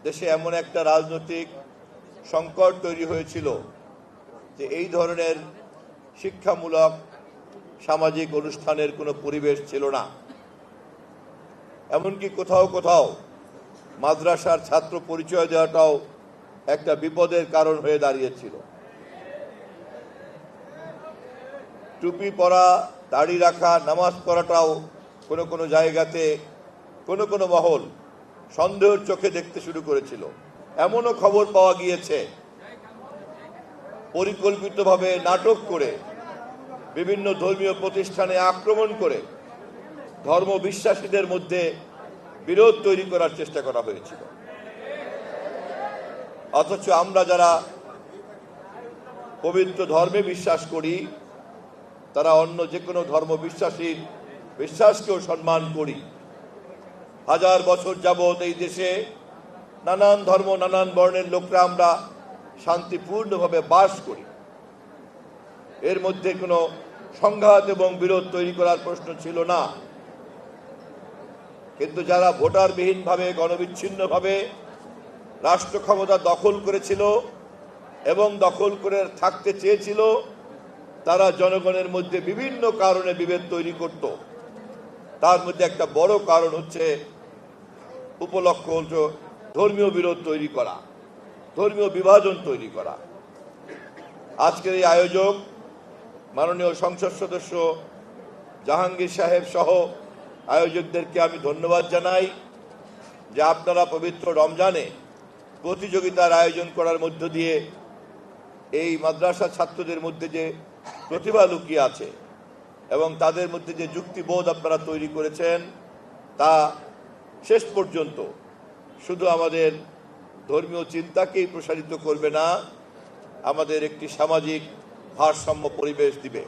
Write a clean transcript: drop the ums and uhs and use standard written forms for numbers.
দেশে এমন একটা রাজনৈতিক সংকট তৈরি হয়েছিল যে এই ধরনের শিক্ষামূলক সামাজিক অনুষ্ঠানের কোনো পরিবেশ ছিল না। এমনকি কোথাও কোথাও মাদ্রাসার ছাত্র পরিচয় দেওয়াটাও একটা বিপদের কারণ হয়ে দাঁড়িয়েছিল। টুপি পরা, দাড়ি রাখা, নামাজ পড়াটাও কোনো কোনো জায়গাতে কোনো কোনো মহল সন্দেহের চোখে দেখতে শুরু করেছিল। এমনও খবর পাওয়া গিয়েছে পরিকল্পিতভাবে নাটক করে বিভিন্ন ধর্মীয় প্রতিষ্ঠানে আক্রমণ করে ধর্মবিশ্বাসীদের মধ্যে বিরোধ তৈরি করার চেষ্টা করা হয়েছিল। অথচ আমরা যারা পবিত্র ধর্মে বিশ্বাস করি, তারা অন্য যে কোনো ধর্ম বিশ্বাসীর বিশ্বাসকেও সম্মান করি। হাজার বছর যাবৎ এই দেশে নানান ধর্ম, নানান বর্ণের লোকরা আমরা শান্তিপূর্ণভাবে বাস করি। এর মধ্যে কোনো সংঘাত এবং বিরোধ তৈরি করার প্রশ্ন ছিল না। কিন্তু যারা ভোটারবিহীনভাবে, গণবিচ্ছিন্নভাবে রাষ্ট্র ক্ষমতা দখল করেছিল এবং দখল করে থাকতে চেয়েছিল, তারা জনগণের মধ্যে বিভিন্ন কারণে বিভেদ তৈরি করত। তার মধ্যে একটা বড় কারণ হচ্ছে উপলক্ষ হচ্ছে ধর্মীয় বিরোধ তৈরি করা, ধর্মীয় বিভাজন তৈরি করা। আজকের এই আয়োজক মাননীয় সংসদ সদস্য জাহাঙ্গীর সাহেব সহ আয়োজকদেরকে আমি ধন্যবাদ জানাই যে আপনারা পবিত্র রমজানে প্রতিযোগিতার আয়োজন করার মধ্য দিয়ে এই মাদ্রাসা ছাত্রদের মধ্যে যে প্রতিভা লুকিয়ে আছে এবং তাদের মধ্যে যে যুক্তিবোধ আপনারা তৈরি করেছেন, তা শেষ পর্যন্ত শুধু আমাদের ধর্মীয় চিন্তাকেই প্রসারিত করবে না, আমাদের একটি সামাজিক ভারসাম্য পরিবেশ দিবে।